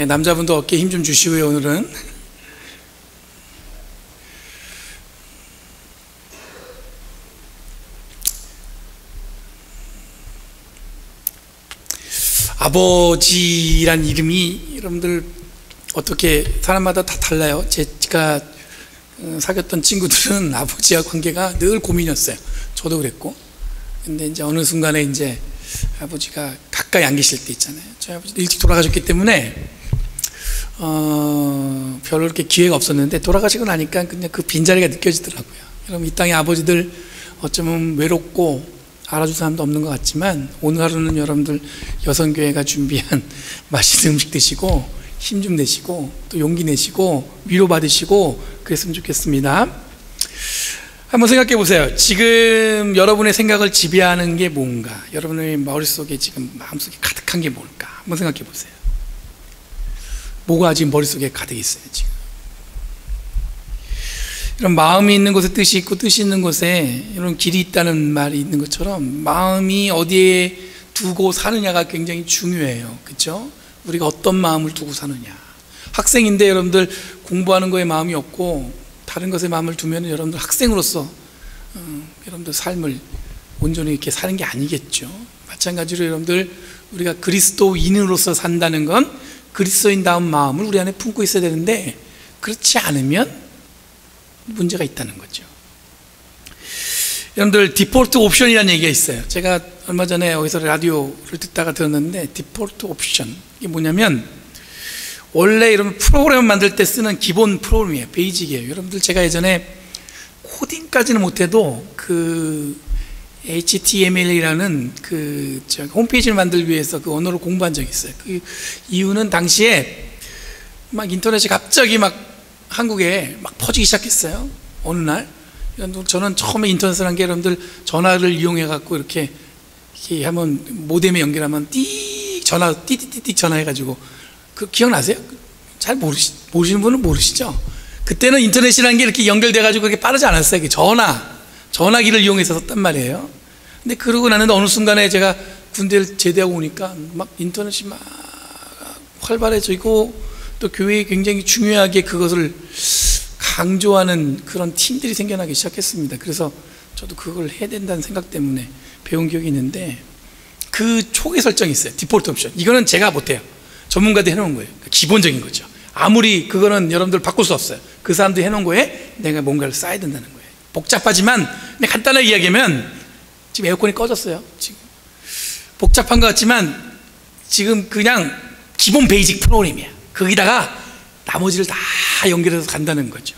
남자분도 어깨에 힘 좀 주시고요. 오늘은 아버지란 이름이 여러분들 어떻게 사람마다 다 달라요. 제가 사귀었던 친구들은 아버지와 관계가 늘 고민이었어요. 저도 그랬고. 근데 이제 어느 순간에 이제 아버지가 가까이 안 계실 때 있잖아요. 저희 아버지도 일찍 돌아가셨기 때문에 별로 그렇게 기회가 없었는데 돌아가시고 나니까 그냥 그 빈자리가 느껴지더라고요. 여러분, 이 땅의 아버지들 어쩌면 외롭고 알아줄 사람도 없는 것 같지만 오늘 하루는 여러분들 여성교회가 준비한 맛있는 음식 드시고 힘 좀 내시고 또 용기 내시고 위로받으시고 그랬으면 좋겠습니다. 한번 생각해 보세요. 지금 여러분의 생각을 지배하는 게 뭔가, 여러분의 머릿속에 지금 마음속에 가득한 게 뭘까 한번 생각해 보세요. 뭐가 지금 머릿속에 가득 있어요. 지금 이런 마음이 있는 곳에 뜻이 있고 뜻이 있는 곳에 이런 길이 있다는 말이 있는 것처럼 마음이 어디에 두고 사느냐가 굉장히 중요해요. 그렇죠? 우리가 어떤 마음을 두고 사느냐. 학생인데 여러분들 공부하는 거에 마음이 없고 다른 것에 마음을 두면 여러분들 학생으로서 여러분들 삶을 온전히 이렇게 사는 게 아니겠죠. 마찬가지로 여러분들 우리가 그리스도인으로서 산다는 건 그리스도인다운 마음을 우리 안에 품고 있어야 되는데 그렇지 않으면 문제가 있다는 거죠. 여러분들 디폴트 옵션이라는 얘기가 있어요. 제가 얼마 전에 어디서 라디오를 듣다가 들었는데 디폴트 옵션, 이게 뭐냐면 원래 여러분 프로그램을 만들 때 쓰는 기본 프로그램이에요. 베이직이에요. 여러분들 제가 예전에 코딩까지는 못해도 그 HTML이라는 그 홈페이지를 만들기 위해서 그 언어를 공부한 적이 있어요. 그 이유는 당시에 막 인터넷이 갑자기 막 한국에 막 퍼지기 시작했어요. 어느 날 저는 처음에 인터넷을 한 게 여러분들 전화를 이용해 갖고 이렇게 하면 모뎀에 연결하면 띠띠띠띠 전화해 가지고 그 기억나세요? 잘 모르시는 분은 모르시죠? 그때는 인터넷이라는 게 이렇게 연결돼 가지고 그렇게 빠르지 않았어요. 전화기를 이용해서 썼단 말이에요. 근데 그러고 나는데 어느 순간에 제가 군대를 제대하고 오니까 막 인터넷이 막 활발해지고 또 교회에 굉장히 중요하게 그것을 강조하는 그런 팀들이 생겨나기 시작했습니다. 그래서 저도 그걸 해야 된다는 생각 때문에 배운 기억이 있는데 그 초기 설정이 있어요. 디폴트 옵션. 이거는 제가 못해요. 전문가들이 해놓은 거예요. 기본적인 거죠. 아무리 그거는 여러분들 바꿀 수 없어요. 그 사람들이 해놓은 거에 내가 뭔가를 써야 된다는 거예요. 복잡하지만 그냥 간단하게 이야기하면 지금 에어컨이 꺼졌어요. 지금 복잡한 것 같지만 지금 그냥 기본 베이직 프로그램이야. 거기다가 나머지를 다 연결해서 간다는 거죠.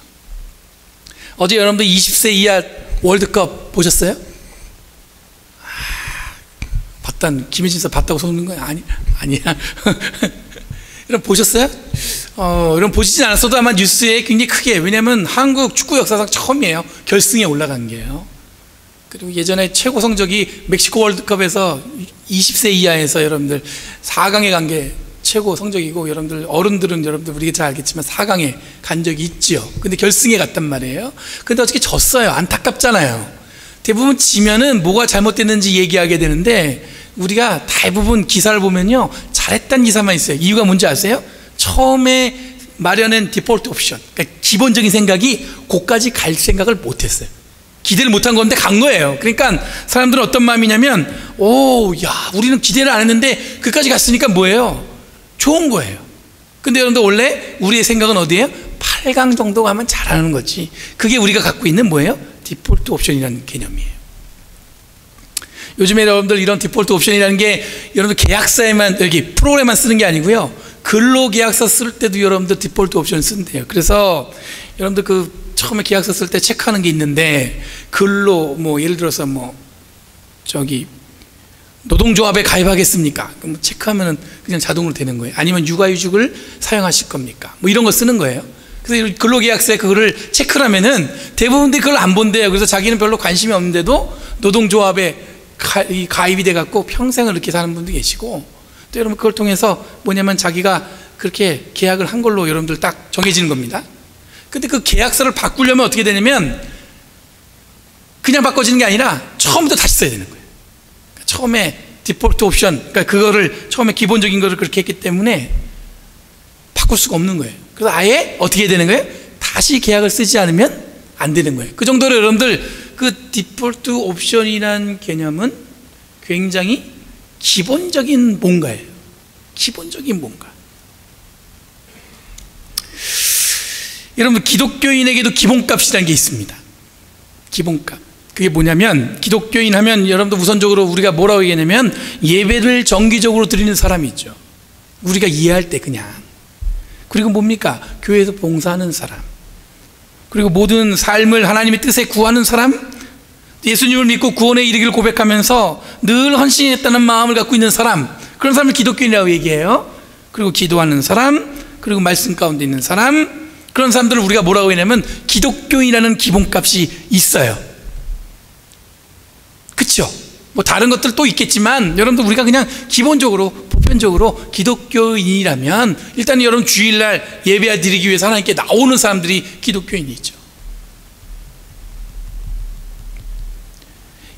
어제 여러분들 20세 이하 월드컵 보셨어요? 봤단, 김혜진 선 봤다고 속는 거야? 아니야. 여러분 보셨어요? 여러분 보시진 않았어도 아마 뉴스에 굉장히 크게, 왜냐하면 한국 축구 역사상 처음이에요. 결승에 올라간 게요. 그리고 예전에 최고 성적이 멕시코 월드컵에서 20세 이하에서 여러분들 4강에 간 게 최고 성적이고, 여러분들 어른들은 여러분들 우리가 잘 알겠지만 4강에 간 적이 있지요. 근데 결승에 갔단 말이에요. 근데 어떻게 졌어요? 안타깝잖아요. 대부분 지면은 뭐가 잘못됐는지 얘기하게 되는데 우리가 대부분 기사를 보면요 잘했다는 기사만 있어요. 이유가 뭔지 아세요? 처음에 마련한 디폴트 옵션, 그러니까 기본적인 생각이 거기까지 갈 생각을 못했어요. 기대를 못한 건데 간 거예요. 그러니까 사람들은 어떤 마음이냐면 우리는 기대를 안 했는데 그까지 갔으니까 뭐예요? 좋은 거예요. 근데 여러분들 원래 우리의 생각은 어디예요? 8강 정도 가면 잘하는 거지. 그게 우리가 갖고 있는 뭐예요? 디폴트 옵션이라는 개념이에요. 요즘에 여러분들 이런 디폴트 옵션이라는 게 여러분들 계약서에만, 여기 프로그램만 쓰는 게 아니고요, 근로계약서 쓸 때도 여러분들 디폴트 옵션을 쓴대요. 그래서 여러분들 그 처음에 계약서 쓸 때 체크하는 게 있는데, 근로 예를 들어서 노동조합에 가입하겠습니까? 그럼 체크하면은 그냥 자동으로 되는 거예요. 아니면 육아휴직을 사용하실 겁니까? 이런 거 쓰는 거예요. 그래서 근로계약서에 그거를 체크를 하면은 대부분들이 그걸 안 본대요. 그래서 자기는 별로 관심이 없는데도 노동조합에 가입이 돼갖고 평생을 이렇게 사는 분도 계시고, 또 여러분 그걸 통해서 뭐냐면 자기가 그렇게 계약을 한 걸로 여러분들 딱 정해지는 겁니다. 근데 그 계약서를 바꾸려면 어떻게 되냐면 그냥 바꿔지는 게 아니라 처음부터 다시 써야 되는 거예요. 처음에 디폴트 옵션, 그러니까 그거를 처음에 기본적인 거를 그렇게 했기 때문에 바꿀 수가 없는 거예요. 그래서 아예 어떻게 해야 되는 거예요? 다시 계약을 쓰지 않으면 안 되는 거예요. 그 정도로 여러분들 그 디폴트 옵션이라는 개념은 굉장히 기본적인 뭔가예요. 기본적인 뭔가. 여러분, 기독교인에게도 기본값이라는 게 있습니다. 기본값. 그게 뭐냐면, 기독교인 하면 여러분들 우선적으로 우리가 뭐라고 얘기하냐면 예배를 정기적으로 드리는 사람이 있죠. 우리가 이해할 때 그냥. 그리고 뭡니까? 교회에서 봉사하는 사람. 그리고 모든 삶을 하나님의 뜻에 구하는 사람, 예수님을 믿고 구원에 이르기를 고백하면서 늘 헌신했다는 마음을 갖고 있는 사람, 그런 사람을 기독교인이라고 얘기해요. 그리고 기도하는 사람, 그리고 말씀 가운데 있는 사람, 그런 사람들을 우리가 뭐라고 하냐면 기독교인이라는 기본값이 있어요. 그렇죠? 뭐 다른 것들 또 있겠지만 여러분들 우리가 그냥 기본적으로 보편적으로 기독교인이라면 일단 여러분 주일날 예배 드리기 위해서 하나님께 나오는 사람들이 기독교인이죠.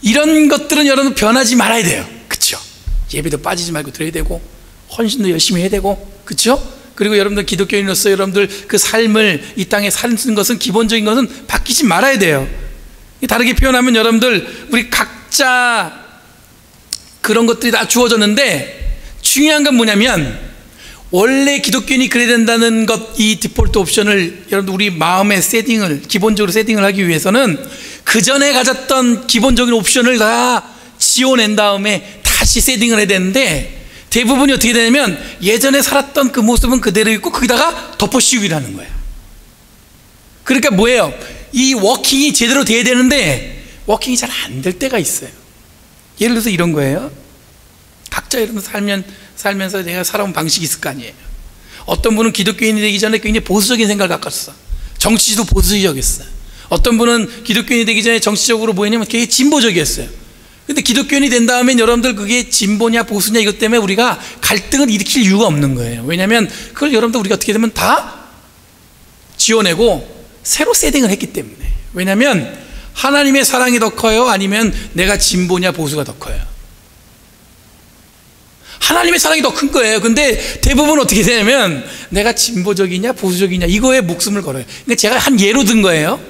이런 것들은 여러분 변하지 말아야 돼요. 그렇죠? 예배도 빠지지 말고 드려야 되고 헌신도 열심히 해야 되고, 그렇죠? 그리고 여러분들 기독교인으로서 여러분들 그 삶을 이 땅에 사는 것은 기본적인 것은 바뀌지 말아야 돼요. 다르게 표현하면 여러분들 우리 각자 그런 것들이 다 주어졌는데 중요한 건 뭐냐면 원래 기독교인이 그래야 된다는 것, 이 디폴트 옵션을 여러분들 우리 마음의 세팅을 기본적으로 세팅을 하기 위해서는 그 전에 가졌던 기본적인 옵션을 다 지워낸 다음에 다시 세팅을 해야 되는데 대부분이 어떻게 되냐면 예전에 살았던 그 모습은 그대로 있고 거기다가 덮어씌우기라는 거예요. 그러니까 뭐예요? 이 워킹이 제대로 돼야 되는데 워킹이 잘 안 될 때가 있어요. 예를 들어서 이런 거예요. 각자 여러분 살면서 내가 살아온 방식이 있을 거 아니에요. 어떤 분은 기독교인이 되기 전에 굉장히 보수적인 생각을 갖고 있어. 정치도 보수적이었어요. 어떤 분은 기독교인이 되기 전에 정치적으로 뭐였냐면 되게 진보적이었어요. 근데 기독교인이 된 다음엔 여러분들 그게 진보냐 보수냐 이것 때문에 우리가 갈등을 일으킬 이유가 없는 거예요. 왜냐하면 그걸 여러분들 우리가 어떻게 되면 다 지워내고 새로 세팅을 했기 때문에. 왜냐하면 하나님의 사랑이 더 커요? 아니면 내가 진보냐 보수가 더 커요? 하나님의 사랑이 더 큰 거예요. 근데 대부분 어떻게 되냐면 내가 진보적이냐 보수적이냐 이거에 목숨을 걸어요. 그러니까 제가 한 예로 든 거예요.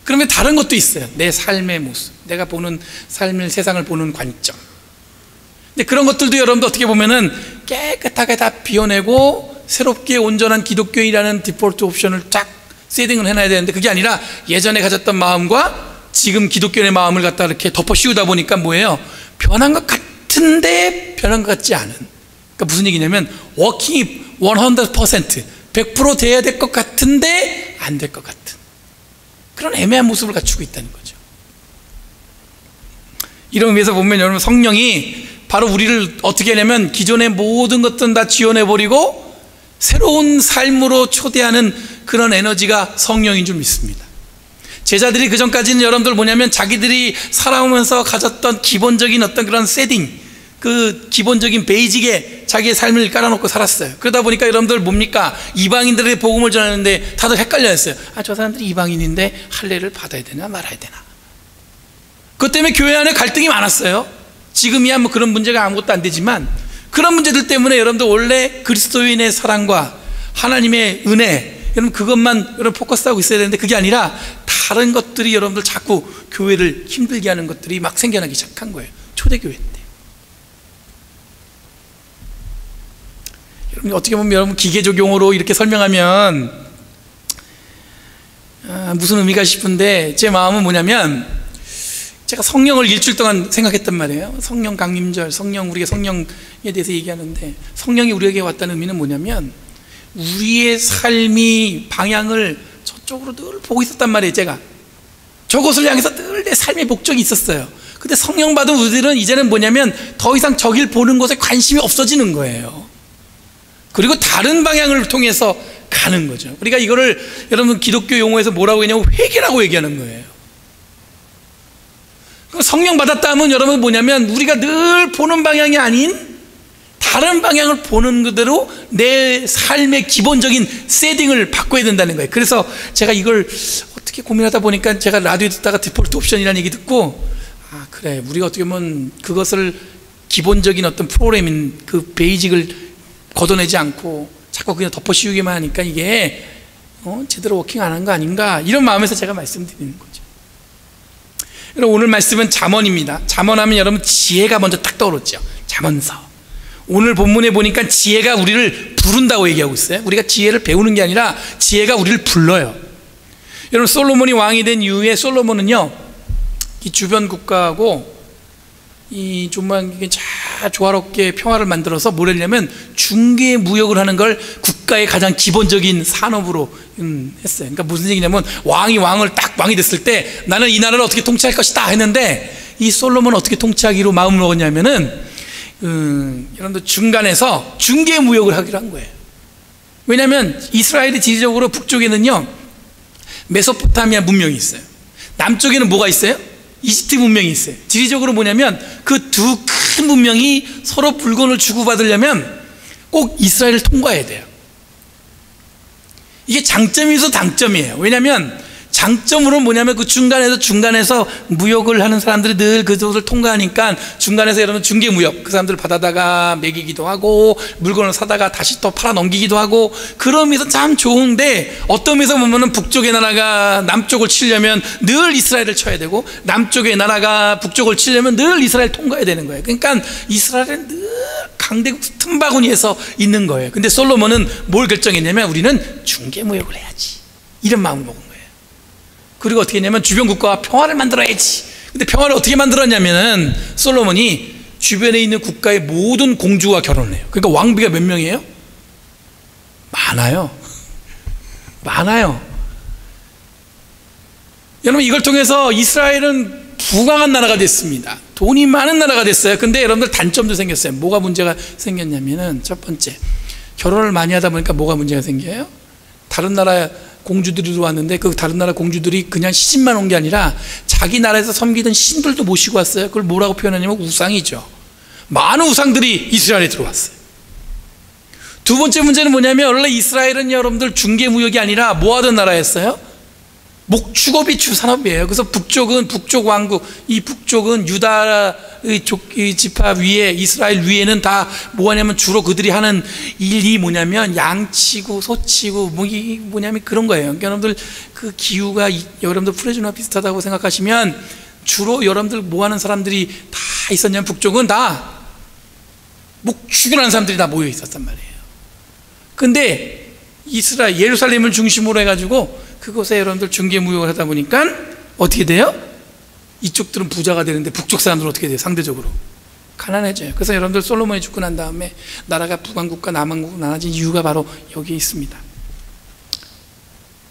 그러면 다른 것도 있어요. 내 삶의 모습, 내가 보는 삶을, 세상을 보는 관점. 근데 그런 것들도 여러분들 어떻게 보면은 깨끗하게 다 비워내고 새롭게 온전한 기독교인이라는 디폴트 옵션을 쫙 세팅을 해놔야 되는데 그게 아니라 예전에 가졌던 마음과 지금 기독교인의 마음을 갖다 이렇게 덮어 씌우다 보니까 뭐예요? 변한 것 같은데 변한 것 같지 않은. 그러니까 무슨 얘기냐면 워킹이 100% 100% 돼야 될 것 같은데 안 될 것 같은 그런 애매한 모습을 갖추고 있다는 거죠. 이런 의미에서 보면 여러분 성령이 바로 우리를 어떻게 하냐면 기존의 모든 것들은 다 지워내버리고 새로운 삶으로 초대하는 그런 에너지가 성령인 줄 믿습니다. 제자들이 그전까지는 여러분들 뭐냐면 자기들이 살아오면서 가졌던 기본적인 어떤 그런 세팅, 그 기본적인 베이직에 자기의 삶을 깔아놓고 살았어요. 그러다 보니까 여러분들 뭡니까? 이방인들의 복음을 전하는데 다들 헷갈려 했어요. 아, 저 사람들이 이방인인데 할례를 받아야 되나 말아야 되나. 그것 때문에 교회 안에 갈등이 많았어요. 지금이야 뭐 그런 문제가 아무것도 안 되지만 그런 문제들 때문에 여러분들 원래 그리스도인의 사랑과 하나님의 은혜, 여러분 그것만 여러분 포커스하고 있어야 되는데 그게 아니라 다른 것들이 여러분들 자꾸 교회를 힘들게 하는 것들이 막 생겨나기 시작한 거예요. 초대교회 때. 여러분 어떻게 보면 여러분 기계적 용어로 이렇게 설명하면 무슨 의미가 싶은데 제 마음은 뭐냐면 제가 성령을 일주일 동안 생각했단 말이에요. 성령 강림절, 우리가 성령에 대해서 얘기하는데 성령이 우리에게 왔다는 의미는 뭐냐면 우리의 삶이 방향을 저쪽으로 늘 보고 있었단 말이에요. 제가 저곳을 향해서 늘 내 삶의 목적이 있었어요. 근데 성령 받은 우리들은 이제는 뭐냐면 더 이상 저길 보는 것에 관심이 없어지는 거예요. 그리고 다른 방향을 통해서 가는 거죠. 우리가 이거를 여러분 기독교 용어에서 뭐라고 하냐면 회개라고 얘기하는 거예요. 성령 받았다 하면 여러분 뭐냐면 우리가 늘 보는 방향이 아닌 다른 방향을 보는 그대로 내 삶의 기본적인 세팅을 바꿔야 된다는 거예요. 그래서 제가 이걸 어떻게 고민하다 보니까 제가 라디오 듣다가 디폴트 옵션이라는 얘기 듣고 아 그래 우리가 어떻게 보면 그것을 기본적인 어떤 프로그램인 그 베이직을 걷어내지 않고 자꾸 그냥 덮어 씌우기만 하니까 이게 제대로 워킹 안 한 거 아닌가, 이런 마음에서 제가 말씀드리는 거죠. 여러분, 오늘 말씀은 잠언입니다. 잠언하면 여러분 지혜가 먼저 딱 떠오르죠. 잠언서. 오늘 본문에 보니까 지혜가 우리를 부른다고 얘기하고 있어요. 우리가 지혜를 배우는 게 아니라 지혜가 우리를 불러요. 여러분, 솔로몬이 왕이 된 이후에 솔로몬은요, 이 주변 국가하고 이 정말 이게 잘 조화롭게 평화를 만들어서 뭘 했냐면 중개 무역을 하는 걸 국가의 가장 기본적인 산업으로 했어요. 그러니까 무슨 얘기냐면 왕이 됐을 때 나는 이 나라를 어떻게 통치할 것이다 했는데, 이 솔로몬은 어떻게 통치하기로 마음을 먹었냐면은 여러분들 중간에서 중개 무역을 하기로 한 거예요. 왜냐하면 이스라엘이 지리적으로 북쪽에는요 메소포타미아 문명이 있어요. 남쪽에는 뭐가 있어요? 이집트 문명이 있어요. 지리적으로 뭐냐면 그 두 큰 문명이 서로 물건을 주고받으려면 꼭 이스라엘을 통과해야 돼요. 이게 장점이면서 단점이에요. 왜냐하면 장점으로는 뭐냐면 그 중간에서 무역을 하는 사람들이 늘 그곳을 통과하니까 중간에서 여러분 중개무역, 그 사람들을 받아다가 먹이기도 하고 물건을 사다가 다시 또 팔아 넘기기도 하고, 그러면서 참 좋은데, 어떤 면에서 보면은 북쪽의 나라가 남쪽을 치려면 늘 이스라엘을 쳐야 되고, 남쪽의 나라가 북쪽을 치려면 늘 이스라엘 통과해야 되는 거예요. 그러니까 이스라엘은 늘 강대국 틈바구니에서 있는 거예요. 근데 솔로몬은 뭘 결정했냐면 우리는 중개무역을 해야지, 이런 마음을 먹은 거예요. 그리고 어떻게 했냐면 주변 국가와 평화를 만들어야지. 근데 평화를 어떻게 만들었냐면은 솔로몬이 주변에 있는 국가의 모든 공주와 결혼을 해요. 그러니까 왕비가 몇 명이에요? 많아요. 여러분, 이걸 통해서 이스라엘은 부강한 나라가 됐습니다. 돈이 많은 나라가 됐어요. 근데 여러분들 단점도 생겼어요. 뭐가 문제가 생겼냐면은, 첫 번째, 결혼을 많이 하다 보니까 뭐가 문제가 생겨요? 다른 나라 공주들이 왔는데 그 다른 나라 공주들이 그냥 시집만 온 게 아니라 자기 나라에서 섬기던 신들도 모시고 왔어요. 그걸 뭐라고 표현하냐면 우상이죠. 많은 우상들이 이스라엘에 들어왔어요. 두 번째 문제는 뭐냐면, 원래 이스라엘은 여러분들 중개무역이 아니라 뭐 하던 나라였어요? 목축업이 주산업이에요. 그래서 북쪽 왕국, 이 북쪽은 유다의 지파 위에, 이스라엘 위에는 다 뭐하냐면 주로 그들이 하는 일이 뭐냐면 양치고 소치고 뭐냐면 그런 거예요. 그러니까 여러분들 그 기후가 여러분들 프레즈나 비슷하다고 생각하시면, 주로 여러분들 뭐 하는 사람들이 다 있었냐면 북쪽은 다 목축을 하는 사람들이 다 모여 있었단 말이에요. 근데 예루살렘을 중심으로 해가지고 그곳에 여러분들 중개무역을 하다 보니까 어떻게 돼요? 이쪽들은 부자가 되는데 북쪽 사람들은 어떻게 돼요? 상대적으로 가난해져요. 그래서 여러분들 솔로몬이 죽고 난 다음에 나라가 북왕국과 남왕국으로 나눠진 이유가 바로 여기에 있습니다.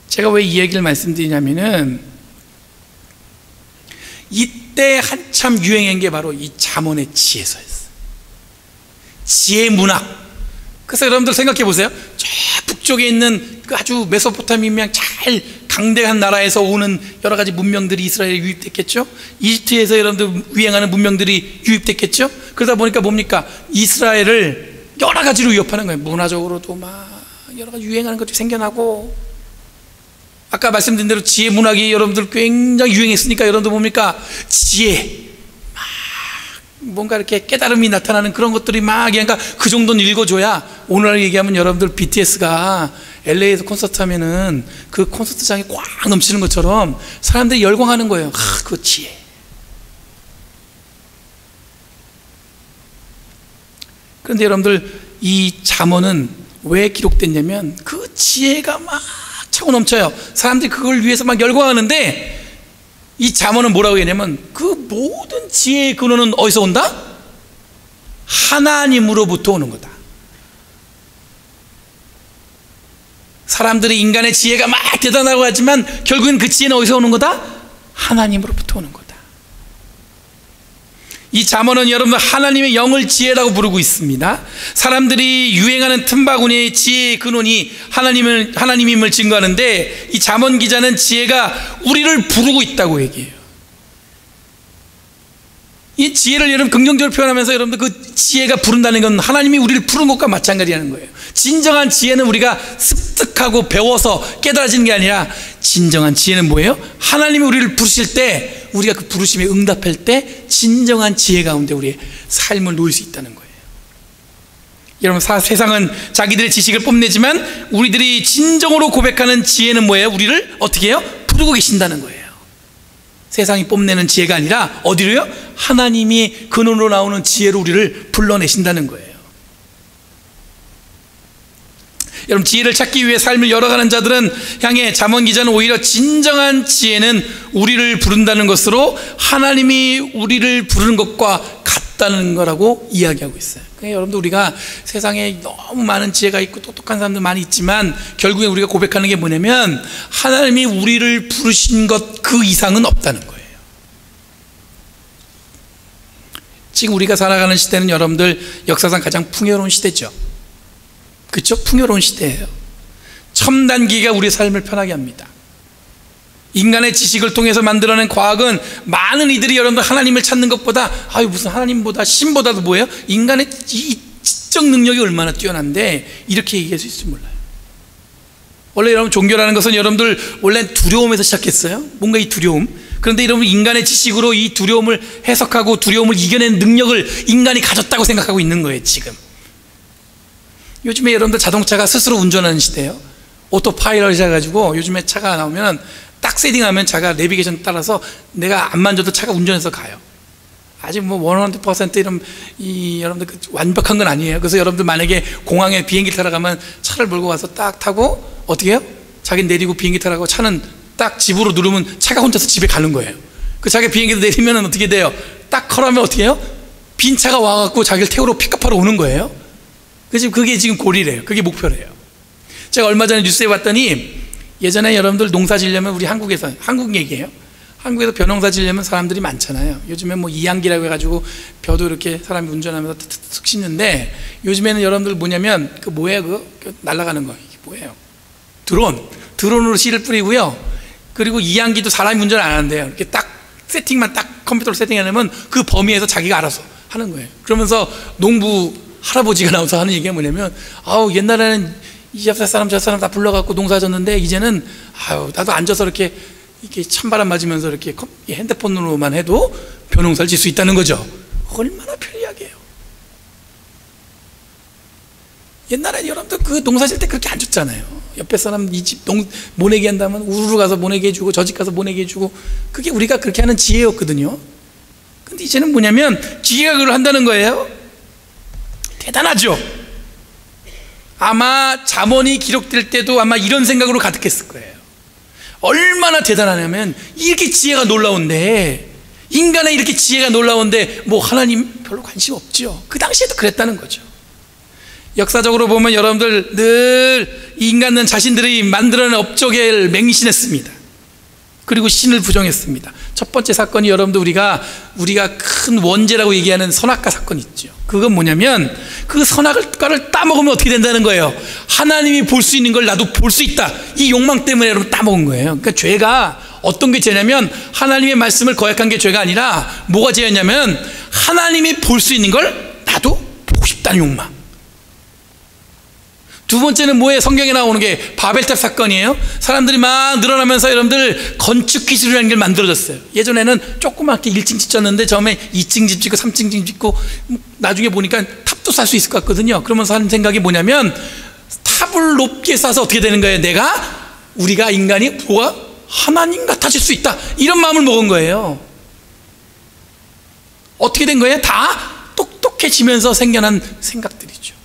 제가 왜 이 얘기를 말씀드리냐면은, 이때 한참 유행한 게 바로 이 잠언의 지혜서였어요. 지혜 문학. 그래서 여러분들 생각해 보세요. 저 북쪽에 있는 그 아주 메소포타미아 잘 강대한 나라에서 오는 여러 가지 문명들이 이스라엘에 유입됐겠죠. 이집트에서 여러분들 유행하는 문명들이 유입됐겠죠. 그러다 보니까 뭡니까? 이스라엘을 여러 가지로 위협하는 거예요. 문화적으로도 막 여러 가지 유행하는 것들이 생겨나고, 아까 말씀드린 대로 지혜 문학이 여러분들 굉장히 유행했으니까 여러분들 뭡니까? 지혜, 막 뭔가 이렇게 깨달음이 나타나는 그런 것들이 막, 그러니까 그 정도는 읽어줘야, 오늘 얘기하면 여러분들 BTS가 LA에서 콘서트 하면은 그 콘서트장이 꽉 넘치는 것처럼 사람들이 열광하는 거예요. 그 지혜. 그런데 여러분들, 이 잠언은 왜 기록됐냐면 그 지혜가 막 차고 넘쳐요. 사람들이 그걸 위해서 막 열광하는데, 이 잠언은 뭐라고 했냐면 그 모든 지혜의 근원은 어디서 온다? 하나님으로부터 오는 거다. 사람들이 인간의 지혜가 막 대단하고 하지만 결국엔 그 지혜는 어디서 오는 거다? 하나님으로부터 오는 거다. 이 잠언은 여러분 하나님의 영을 지혜라고 부르고 있습니다. 사람들이 유행하는 틈바구니의 지혜의 근원이 하나님임을 증거하는데, 이 잠언 기자는 지혜가 우리를 부르고 있다고 얘기해요. 이 지혜를 여러분 긍정적으로 표현하면서 여러분들 그 지혜가 부른다는 건 하나님이 우리를 부른 것과 마찬가지라는 거예요. 진정한 지혜는 우리가 습득하고 배워서 깨달아지는 게 아니라, 진정한 지혜는 뭐예요? 하나님이 우리를 부르실 때, 우리가 그 부르심에 응답할 때 진정한 지혜 가운데 우리의 삶을 놓을 수 있다는 거예요. 여러분, 세상은 자기들의 지식을 뽐내지만 우리들이 진정으로 고백하는 지혜는 뭐예요? 우리를 어떻게 해요? 부르고 계신다는 거예요. 세상이 뽐내는 지혜가 아니라 어디로요? 하나님이 근원으로 나오는 지혜로 우리를 불러내신다는 거예요. 여러분, 지혜를 찾기 위해 삶을 열어가는 자들은 향해 잠언 기자는 오히려 진정한 지혜는 우리를 부른다는 것으로 하나님이 우리를 부르는 것과 같다는 거라고 이야기하고 있어요. 그러니까 여러분들, 우리가 세상에 너무 많은 지혜가 있고 똑똑한 사람들 많이 있지만 결국에 우리가 고백하는 게 뭐냐면 하나님이 우리를 부르신 것 그 이상은 없다는 거예요. 지금 우리가 살아가는 시대는 여러분들 역사상 가장 풍요로운 시대죠. 그렇죠? 풍요로운 시대예요. 첨단 기기가 우리의 삶을 편하게 합니다. 인간의 지식을 통해서 만들어낸 과학은 많은 이들이 여러분들 하나님을 찾는 것보다 무슨 하나님보다 신보다도 뭐예요? 인간의 이 지적 능력이 얼마나 뛰어난데 이렇게 얘기할 수 있을지 몰라요. 원래 여러분, 종교라는 것은 여러분들 원래 두려움에서 시작했어요. 뭔가 이 두려움. 그런데 여러분, 인간의 지식으로 이 두려움을 해석하고 두려움을 이겨낸 능력을 인간이 가졌다고 생각하고 있는 거예요. 지금 요즘에 여러분들 자동차가 스스로 운전하는 시대예요. 오토파일럿이 해가지고 요즘에 차가 나오면 딱 세팅하면 차가 내비게이션 따라서 내가 안 만져도 차가 운전해서 가요. 아직 뭐 100% 이런 여러분들 완벽한 건 아니에요. 그래서 여러분들 만약에 공항에 비행기 타러 가면 차를 몰고 가서 딱 타고 어떻게 해요? 자기 내리고 비행기 타라고 차는 딱 집으로 누르면 차가 혼자서 집에 가는 거예요. 그 자기 비행기도 내리면 어떻게 돼요? 딱 컬하면 어떻게 해요? 빈 차가 와갖고 자기를 태우러 픽업하러 오는 거예요. 그게 지금 고리래요. 그게 목표래요. 제가 얼마 전에 뉴스에 봤더니 예전에 여러분들 농사 지려면 우리 한국에서, 한국 얘기예요. 한국에서 벼농사 지려면 사람들이 많잖아요. 요즘에 뭐 이양기라고 해가지고 벼도 이렇게 사람이 운전하면서 툭툭 씹는데 요즘에는 여러분들 뭐냐면 그 뭐예요? 그 날아가는 거. 이게 뭐예요? 드론으로 씨를 뿌리고요. 그리고 이양기도 사람이 운전 안 하는데요. 이렇게 딱 세팅만 딱 컴퓨터로 세팅해놓으면 그 범위에서 자기가 알아서 하는 거예요. 그러면서 농부 할아버지가 나와서 하는 얘기가 뭐냐면 옛날에는 이 옆에 사람 저 사람 다 불러갖고 농사 졌는데 이제는 나도 앉아서 이렇게 찬바람 맞으면서 이렇게 핸드폰으로만 해도 벼농사를 질 수 있다는 거죠. 얼마나 편리하게요. 옛날에 여러분들 그 농사 질 때 그렇게 안 줬잖아요. 옆에 사람 이 집 모내기 한다면 우르르 가서 모내기 해주고 저 집 가서 모내기 해주고, 그게 우리가 그렇게 하는 지혜였거든요. 근데 이제는 뭐냐면 기계가 그걸 한다는 거예요. 대단하죠. 아마 잠언이 기록될 때도 아마 이런 생각으로 가득했을 거예요. 얼마나 대단하냐면 이렇게 지혜가 놀라운데, 인간의 이렇게 지혜가 놀라운데 뭐 하나님 별로 관심 없죠. 그 당시에도 그랬다는 거죠. 역사적으로 보면 여러분들 늘 인간은 자신들이 만들어낸 업적을 맹신했습니다. 그리고 신을 부정했습니다. 첫 번째 사건이 여러분들 우리가 큰 원죄라고 얘기하는 선악과 사건이 있죠. 그건 뭐냐면 그 선악과를 따먹으면 어떻게 된다는 거예요? 하나님이 볼 수 있는 걸 나도 볼 수 있다. 이 욕망 때문에 여러분 따먹은 거예요. 그러니까 죄가 어떤 게 죄냐면 하나님의 말씀을 거역한 게 죄가 아니라 뭐가 죄였냐면 하나님이 볼 수 있는 걸 나도 보고 싶다는 욕망. 두 번째는 뭐예요? 성경에 나오는 게 바벨탑 사건이에요. 사람들이 막 늘어나면서 여러분들 건축 기술이라는 게 만들어졌어요. 예전에는 조그맣게 1층 집 졌는데 처음에 2층 집 짓고 3층 집 짓고 나중에 보니까 탑도 쌀 수 있을 것 같거든요. 그러면서 하는 생각이 뭐냐면 탑을 높게 쌓아서 어떻게 되는 거예요? 우리가 인간이 뭐가 하나님 같아질 수 있다, 이런 마음을 먹은 거예요. 어떻게 된 거예요? 다 똑똑해지면서 생겨난 생각들이죠.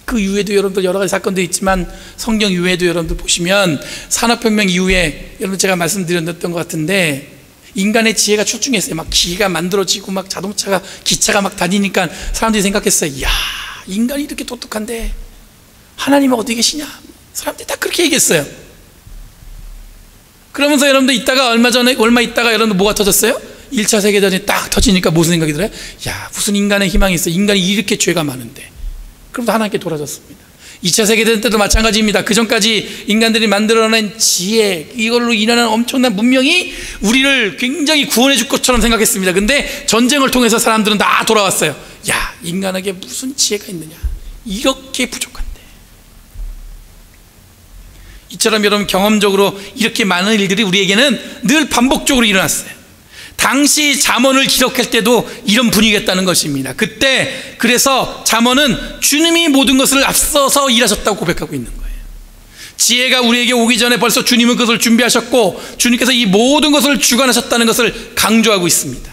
그 이후에도 여러분들 여러 가지 사건들이 있지만 성경 이후에도 여러분들 보시면 산업혁명 이후에 여러분 제가 말씀드렸던 것 같은데 인간의 지혜가 출중했어요. 막 기계가 만들어지고 막 자동차가 기차가 막 다니니까 사람들이 생각했어요. 이야, 인간이 이렇게 똑똑한데 하나님은 어디 계시냐? 사람들이 다 그렇게 얘기했어요. 그러면서 여러분들 얼마 있다가 여러분들 뭐가 터졌어요? 1차 세계대전이 딱 터지니까 무슨 생각이 들어요? 야, 무슨 인간의 희망이 있어? 인간이 이렇게 죄가 많은데. 그럼서 하나님께 돌아졌습니다. 2차 세계대전 때도 마찬가지입니다. 그 전까지 인간들이 만들어낸 지혜, 이걸로 인하는 엄청난 문명이 우리를 굉장히 구원해 줄 것처럼 생각했습니다. 근데 전쟁을 통해서 사람들은 다 돌아왔어요. 야, 인간에게 무슨 지혜가 있느냐, 이렇게 부족한데. 이처럼 여러분 경험적으로 이렇게 많은 일들이 우리에게는 늘 반복적으로 일어났어요. 당시 잠언을 기록할 때도 이런 분위기였다는 것입니다. 그때 그래서 잠언은 주님이 모든 것을 앞서서 일하셨다고 고백하고 있는 거예요. 지혜가 우리에게 오기 전에 벌써 주님은 그것을 준비하셨고 주님께서 이 모든 것을 주관하셨다는 것을 강조하고 있습니다.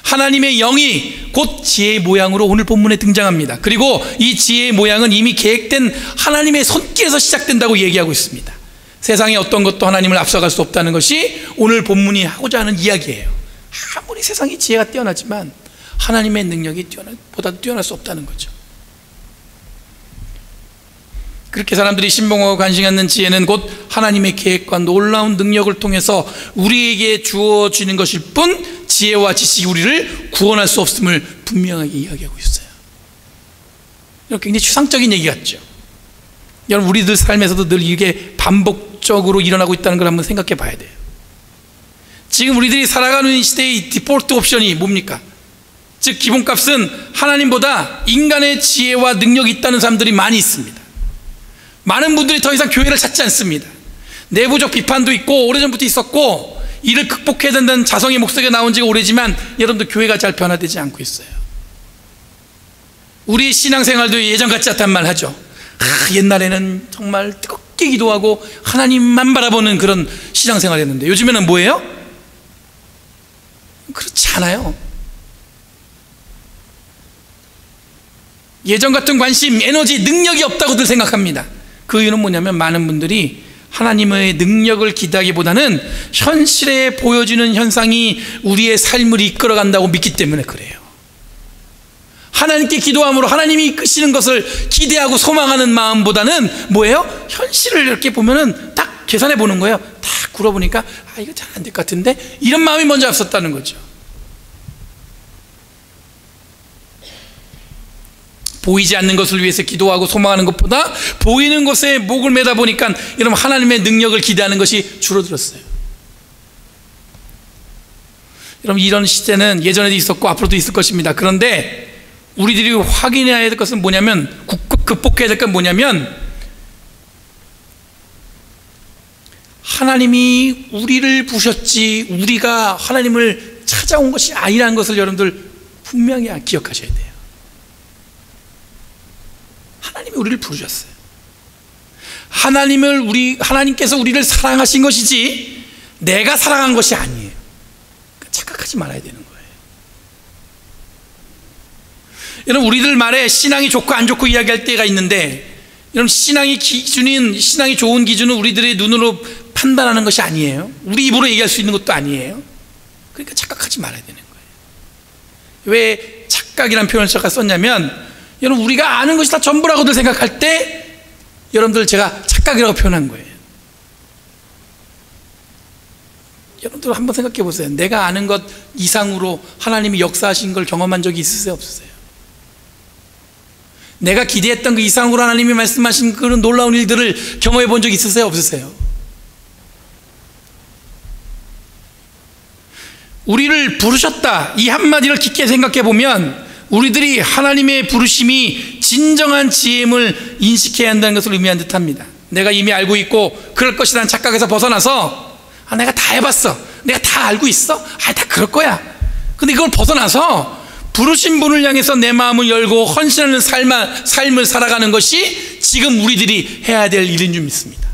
하나님의 영이 곧 지혜의 모양으로 오늘 본문에 등장합니다. 그리고 이 지혜의 모양은 이미 계획된 하나님의 손길에서 시작된다고 얘기하고 있습니다. 세상에 어떤 것도 하나님을 앞서갈 수 없다는 것이 오늘 본문이 하고자 하는 이야기예요. 아무리 세상이 지혜가 뛰어나지만 하나님의 능력이 보다 뛰어날 수 없다는 거죠. 그렇게 사람들이 신봉하고 간증하는 지혜는 곧 하나님의 계획과 놀라운 능력을 통해서 우리에게 주어지는 것일 뿐 지혜와 지식이 우리를 구원할 수 없음을 분명하게 이야기하고 있어요. 굉장히 추상적인 얘기 같죠. 여러분, 우리들 삶에서도 늘 이게 반복적으로 일어나고 있다는 걸 한번 생각해 봐야 돼요. 지금 우리들이 살아가는 시대의 디폴트 옵션이 뭡니까? 즉 기본값은 하나님보다 인간의 지혜와 능력이 있다는 사람들이 많이 있습니다. 많은 분들이 더 이상 교회를 찾지 않습니다. 내부적 비판도 있고 오래전부터 있었고 이를 극복해야 된다는 자성의 목소리가 나온 지가 오래지만 여러분들 교회가 잘 변화되지 않고 있어요. 우리 신앙생활도 예전 같지 않단 말 하죠. 옛날에는 정말 뜨겁게 기도하고 하나님만 바라보는 그런 신앙생활이었는데 요즘에는 뭐예요? 그렇지 않아요. 예전 같은 관심, 에너지, 능력이 없다고들 생각합니다. 그 이유는 뭐냐면 많은 분들이 하나님의 능력을 기대하기보다는 현실에 보여지는 현상이 우리의 삶을 이끌어간다고 믿기 때문에 그래요. 하나님께 기도함으로 하나님이 이끄시는 것을 기대하고 소망하는 마음보다는 뭐예요? 현실을 이렇게 보면은 딱 계산해 보는 거예요. 딱 굴어보니까 이거 잘 안 될 것 같은데 이런 마음이 먼저 앞섰다는 거죠. 보이지 않는 것을 위해서 기도하고 소망하는 것보다 보이는 것에 목을 매다 보니까 여러분 하나님의 능력을 기대하는 것이 줄어들었어요. 여러분 이런 시대는 예전에도 있었고 앞으로도 있을 것입니다. 그런데 우리들이 확인해야 될 것은 뭐냐면, 극복해야 될 건 뭐냐면 하나님이 우리를 부르셨지 우리가 하나님을 찾아온 것이 아니라는 것을 여러분들 분명히 기억하셔야 돼요. 하나님이 우리를 부르셨어요. 하나님께서 우리를 사랑하신 것이지 내가 사랑한 것이 아니에요. 착각하지 말아야 되는 거예요. 여러분 우리들 말에 신앙이 좋고 안 좋고 이야기할 때가 있는데 여러분 신앙이 좋은 기준은 우리들의 눈으로 판단하는 것이 아니에요. 우리 입으로 얘기할 수 있는 것도 아니에요. 그러니까 착각하지 말아야 되는 거예요. 왜 착각이라는 표현을 제가 썼냐면 여러분 우리가 아는 것이 다 전부라고들 생각할 때 여러분들 제가 착각이라고 표현한 거예요. 여러분들 한번 생각해 보세요. 내가 아는 것 이상으로 하나님이 역사하신 걸 경험한 적이 있으세요? 없으세요? 내가 기대했던 그 이상으로 하나님이 말씀하신 그런 놀라운 일들을 경험해 본 적 있으세요? 없으세요? 우리를 부르셨다 이 한마디를 깊게 생각해 보면 우리들이 하나님의 부르심이 진정한 지혜임을 인식해야 한다는 것을 의미한 듯합니다. 내가 이미 알고 있고 그럴 것이라는 착각에서 벗어나서 내가 다 해봤어, 내가 다 알고 있어, 다 그럴 거야. 근데 이걸 벗어나서 부르신 분을 향해서 내 마음을 열고 헌신하는 삶을 살아가는 것이 지금 우리들이 해야 될 일인 줄 믿습니다.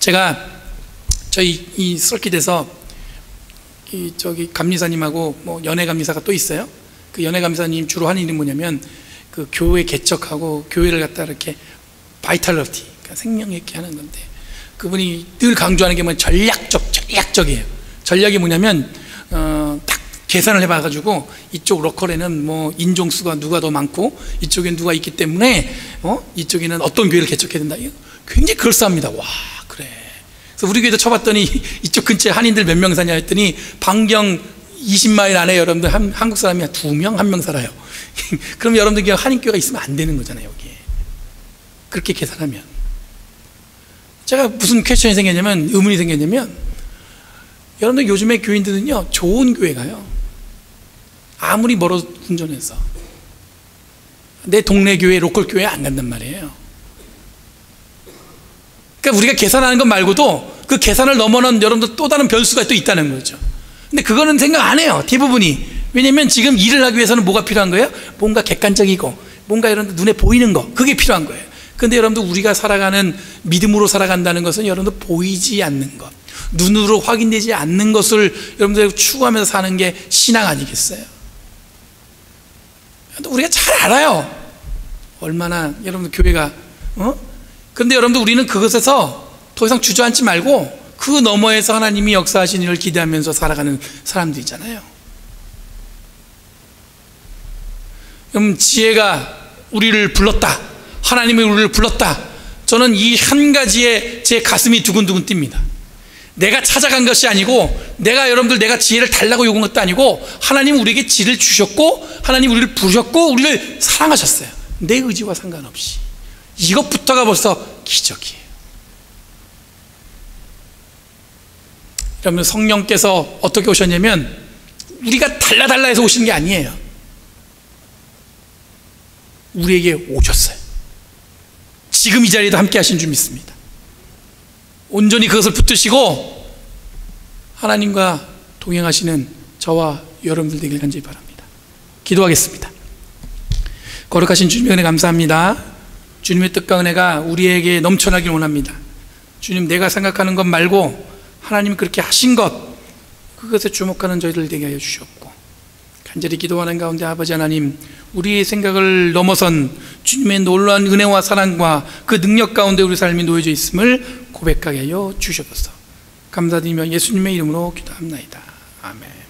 제가 저희 이 설깃에서 저기 감리사님하고 뭐 연애 감리사가 또 있어요. 그 연애 감리사님 주로 하는 일이 뭐냐면 그 교회 개척하고 교회를 갖다 이렇게 바이탈리티, 그러니까 생명 있게 하는 건데 그분이 늘 강조하는 게 뭐냐면 전략적이에요. 전략이 뭐냐면 딱 계산을 해봐가지고 이쪽 로컬에는 뭐 인종수가 누가 더 많고 이쪽엔 누가 있기 때문에 이쪽에는 어떤 교회를 개척해야 된다. 굉장히 그럴싸합니다. 와 그래. 그래서 우리 교회도 쳐봤더니 이쪽 근처에 한인들 몇 명 사냐 했더니 반경 20마일 안에 여러분들 한국 사람이 2명, 1명 살아요. 그럼 여러분들 한인교회가 있으면 안 되는 거잖아요. 여기에 그렇게 계산하면. 제가 무슨 퀘스천이 생겼냐면, 의문이 생겼냐면, 여러분들 요즘에 교인들은요 좋은 교회 가요. 아무리 멀어서 운전해서 내 동네 교회, 로컬 교회 안 간단 말이에요. 그러니까 우리가 계산하는 것 말고도 그 계산을 넘어는 여러분들 또 다른 변수가 또 있다는 거죠. 근데 그거는 생각 안 해요, 대부분이. 왜냐면 지금 일을 하기 위해서는 뭐가 필요한 거예요? 뭔가 객관적이고 뭔가 여러분들 눈에 보이는 거, 그게 필요한 거예요. 근데 여러분들 우리가 살아가는, 믿음으로 살아간다는 것은 여러분들 보이지 않는 것, 눈으로 확인되지 않는 것을 여러분들 추구하면서 사는 게 신앙 아니겠어요? 우리가 잘 알아요, 얼마나 여러분들 교회가 근데 여러분들 우리는 그것에서 더 이상 주저앉지 말고 그 너머에서 하나님이 역사하신 일을 기대하면서 살아가는 사람들이잖아요. 그럼 지혜가 우리를 불렀다, 하나님이 우리를 불렀다. 저는 이 한 가지에 제 가슴이 두근두근 뜁니다. 내가 찾아간 것이 아니고, 내가 지혜를 달라고 요구한 것도 아니고, 하나님 우리에게 지혜를 주셨고, 하나님 우리를 부르셨고, 우리를 사랑하셨어요. 내 의지와 상관없이. 이것부터가 벌써 기적이에요. 여러분, 성령께서 어떻게 오셨냐면 우리가 달라 해서 오신 게 아니에요. 우리에게 오셨어요. 지금 이 자리에도 함께 하신 줄 믿습니다. 온전히 그것을 붙드시고 하나님과 동행하시는 저와 여러분들 되길 간절히 바랍니다. 기도하겠습니다. 거룩하신 주님의 은혜 감사합니다. 주님의 뜻과 은혜가 우리에게 넘쳐나길 원합니다. 주님, 내가 생각하는 것 말고 하나님이 그렇게 하신 것, 그것에 주목하는 저희들 되게 하여 주셨고, 간절히 기도하는 가운데 아버지 하나님, 우리의 생각을 넘어선 주님의 놀라운 은혜와 사랑과 그 능력 가운데 우리 삶이 놓여져 있음을 고백하게 하여 주셔서 감사드리며 예수님의 이름으로 기도합나이다. 아멘.